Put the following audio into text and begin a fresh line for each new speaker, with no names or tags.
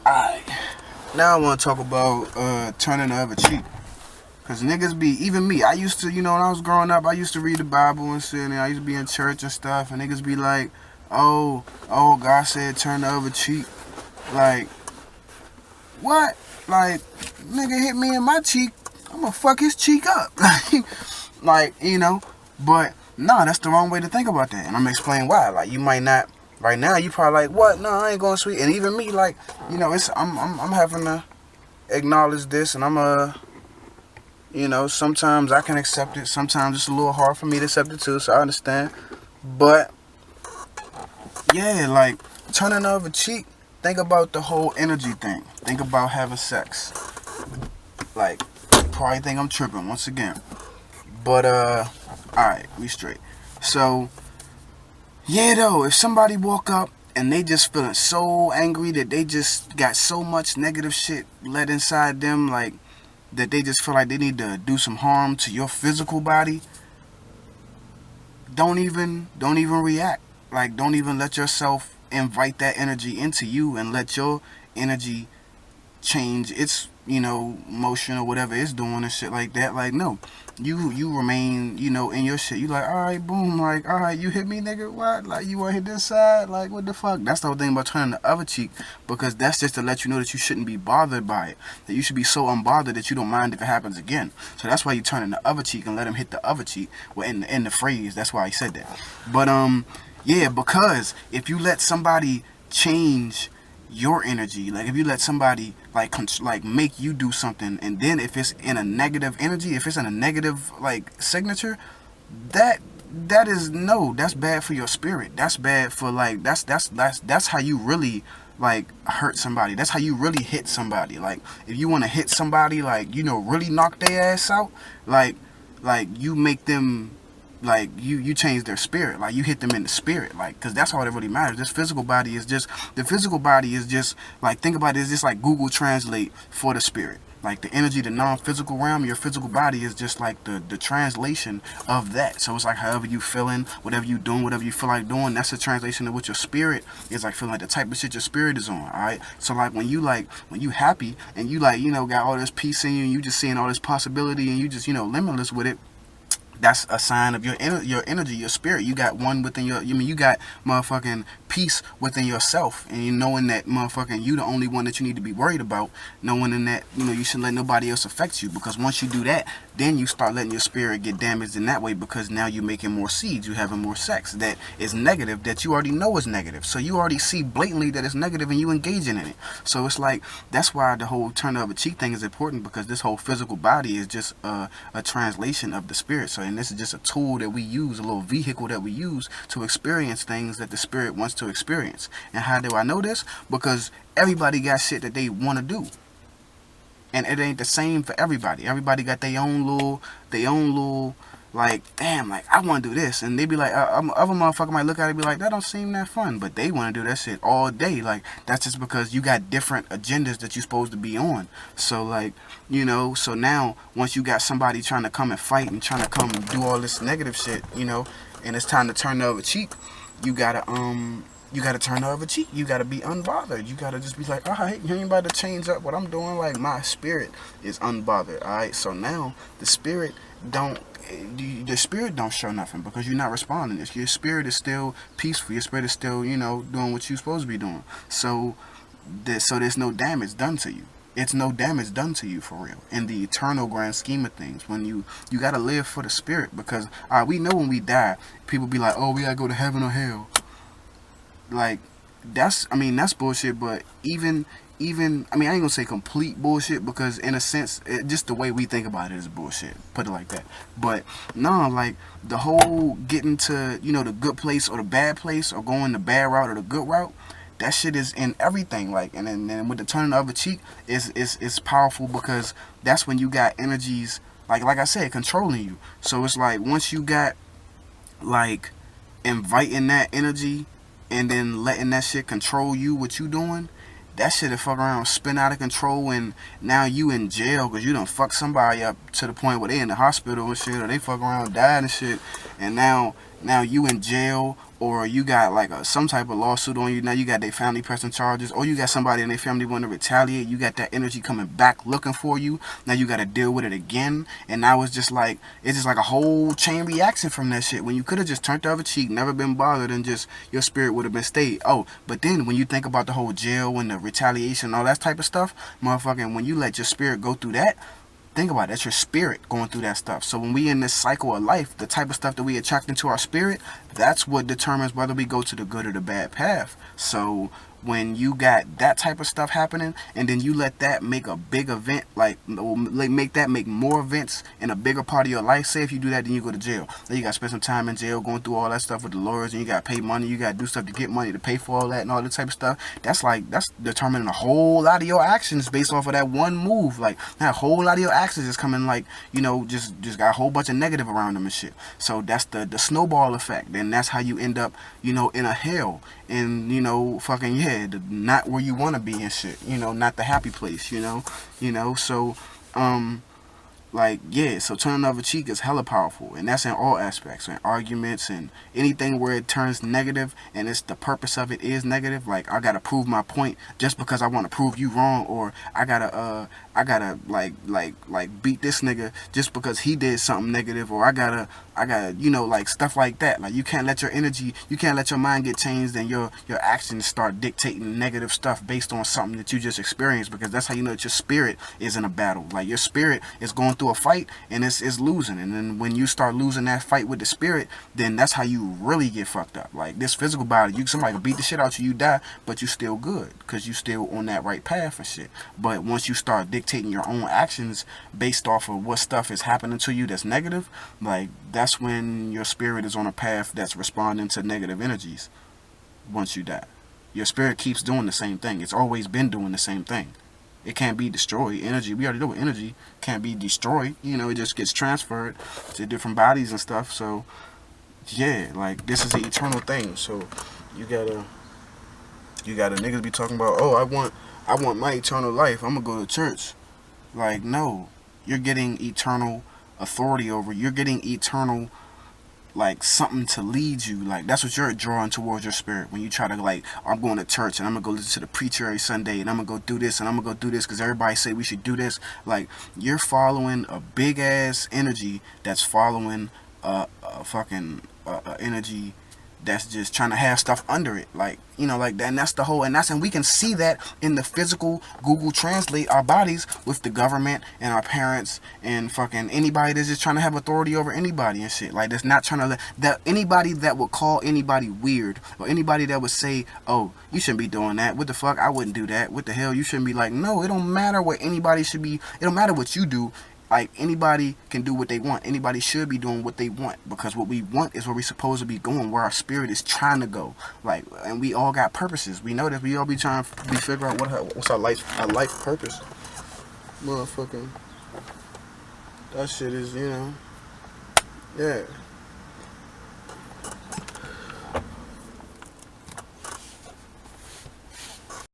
Alright, now I want to talk about turning the other cheek. Cause niggas be, even me, I used to, when I was growing up, I used to read the Bible and shit, and I used to be in church and stuff, and niggas be like, oh, God said turn the other cheek. Like, what? Like, nigga hit me in my cheek, I'ma fuck his cheek up. But nah, that's the wrong way to think about that, and I'm gonna explain why. Like, you might not, right now, you probably like, what? No, I ain't going sweet. And even me, like, I'm having to acknowledge this, and sometimes I can accept it. Sometimes it's a little hard for me to accept it too, so I understand. But yeah, like turning the other cheek. Think about the whole energy thing. Think about having sex. Like, probably think I'm tripping once again. But alright, we straight. So yeah, though, if somebody walk up and they just feeling so angry that they just got so much negative shit let inside them, like that they just feel like they need to do some harm to your physical body, don't even react. Like, don't even let yourself invite that energy into you and let your energy change its motion or whatever it's doing and shit like that. Like, no, you remain in your shit. You like, all right, boom, like, all right, you hit me, nigga, what? Like, you want to hit this side? Like, what the fuck? That's the whole thing about turning the other cheek, because that's just to let you know that you shouldn't be bothered by it, that you should be so unbothered that you don't mind if it happens again. So that's why you turn in the other cheek and let him hit the other cheek. Well, in the phrase, that's why he said that. But yeah, because if you let somebody change your energy, like if you let somebody like make you do something, and then if it's in a negative energy, if it's in a negative like signature, that that is, no, that's bad for your spirit. That's bad for, like, that's how you really like hurt somebody. That's how you really hit somebody. Like, if you want to hit somebody, like, really knock their ass out, like you make them, like, you change their spirit. Like, you hit them in the spirit, like, because that's all that really matters. This physical body is just, the physical body is just, like, think about it, it's just like Google Translate for the spirit. Like, the energy, the non-physical realm, your physical body is just like the translation of that. So it's like, however you feeling, whatever you doing, whatever you feel like doing, that's the translation of what your spirit is like feeling, like the type of shit your spirit is on. All right. So like, when you happy and you, like, got all this peace in you, and you just seeing all this possibility, and you just limitless with it, that's a sign of your energy, your spirit. You got one within your. You got motherfucking peace within yourself, and you knowing that motherfucking you the only one that you need to be worried about. Knowing that you shouldn't let nobody else affect you, because once you do that, then you start letting your spirit get damaged in that way, because now you're making more seeds, you having more sex that is negative, that you already know is negative. So you already see blatantly that it's negative, and you engaging in it. So it's like, that's why the whole turn the other cheek thing is important, because this whole physical body is just a translation of the spirit. So, and this is just a tool that we use, a little vehicle that we use to experience things that the spirit wants to experience. And how do I know this? Because everybody got shit that they want to do, and it ain't the same for everybody. Everybody got their own little, like, damn, like, I want to do this, and they be like, other motherfucker might look at it and be like, that don't seem that fun, but they want to do that shit all day. Like, that's just because you got different agendas that you're supposed to be on. So, like, so now, once you got somebody trying to come and fight and trying to come and do all this negative shit, and it's time to turn the other cheek, you gotta turn the other cheek. You gotta be unbothered. You gotta just be like, all right, you ain't about to change up what I'm doing. Like, my spirit is unbothered. All right, so now the spirit don't show nothing, because you're not responding. Your spirit is still peaceful. Your spirit is still doing what you're supposed to be doing. So there's no damage done to you. It's no damage done to you, for real, in the eternal grand scheme of things. When you gotta live for the spirit, because we know when we die, people be like, oh, we gotta go to heaven or hell. Like, that's bullshit. But even I ain't gonna say complete bullshit, because in a sense, just the way we think about it is bullshit, put it like that. But no, like, the whole getting to the good place or the bad place, or going the bad route or the good route, that shit is in everything. Like, and then with the turning the other cheek is powerful, because that's when you got energies, like I said, controlling you. So it's like, once you got, like, inviting that energy, and then letting that shit control you, what you doing, that shit will fuck around, spin out of control, and now you in jail because you done fuck somebody up to the point where they in the hospital and shit, or they fuck around dying and shit, and now now you in jail, or you got like some type of lawsuit on you. Now you got their family pressing charges, or you got somebody in their family want to retaliate. You got that energy coming back looking for you. Now you got to deal with it again, and now it's just like a whole chain reaction from that shit. When you could have just turned the other cheek, never been bothered, and just your spirit would have been stayed. Oh, but then when you think about the whole jail and the retaliation, all that type of stuff, motherfucking, when you let your spirit go through that, think about it, that's your spirit going through that stuff. So when we in this cycle of life, the type of stuff that we attract into our spirit, that's what determines whether we go to the good or the bad path. So when you got that type of stuff happening, and then you let that make a big event, like make that make more events in a bigger part of your life. Say if you do that, then you go to jail. Then you got to spend some time in jail going through all that stuff with the lawyers, and you got to pay money, you got to do stuff to get money to pay for all that and all that type of stuff. That's determining a whole lot of your actions based off of that one move. Like that whole lot of your actions is coming, like, you know, just got a whole bunch of negative around them and shit. So that's the snowball effect, and that's how you end up, you know, in a hell, and, you know, fucking, yeah, not where you want to be and shit, you know, not the happy place, you know. So like, yeah, so turning the other cheek is hella powerful, and that's in all aspects, in arguments and anything where it turns negative, and it's the purpose of it is negative. Like, I gotta prove my point just because I want to prove you wrong, or I gotta like beat this nigga just because he did something negative, or I gotta, you know, like stuff like that. Like, you can't let your energy, you can't let your mind get changed and your actions start dictating negative stuff based on something that you just experienced, because that's how you know that your spirit is in a battle. Like, your spirit is going through a fight and it's losing, and then when you start losing that fight with the spirit, then that's how you really get fucked up. Like, this physical body, somebody can beat the shit out you die, but you still good because you still on that right path and shit. But once you start dictating your own actions based off of what stuff is happening to you that's negative, like, that's when your spirit is on a path that's responding to negative energies. Once you die, your spirit keeps doing the same thing. It's always been doing the same thing. It can't be destroyed. Energy, we already know energy can't be destroyed. You know, it just gets transferred to different bodies and stuff. So, yeah, like, this is an eternal thing. So, you gotta niggas be talking about, oh, I want my eternal life, I'm gonna go to church. Like, no, you're getting eternal authority over. You're getting eternal, like, something to lead you. Like, that's what you're drawing towards your spirit when you try to, like, I'm going to church and I'm gonna go listen to the preacher every Sunday, and I'm gonna go do this and I'm gonna go do this because everybody say we should do this. Like, you're following a big ass energy that's following a fucking energy that's just trying to have stuff under it, like, you know, like that. And that's the whole, and we can see that in the physical. Google Translate our bodies with the government and our parents and fucking anybody that's just trying to have authority over anybody and shit. Like, that's not trying to let that anybody that would call anybody weird, or anybody that would say, oh, you shouldn't be doing that, what the fuck, I wouldn't do that, what the hell, you shouldn't be. Like, no, it don't matter what anybody should be, it don't matter what you do. Like, anybody can do what they want. Anybody should be doing what they want, because what we want is where we're supposed to be going, where our spirit is trying to go. Like, and we all got purposes. We know that we all be trying to figure out what's our life purpose. Motherfucking, that shit is, you know, yeah.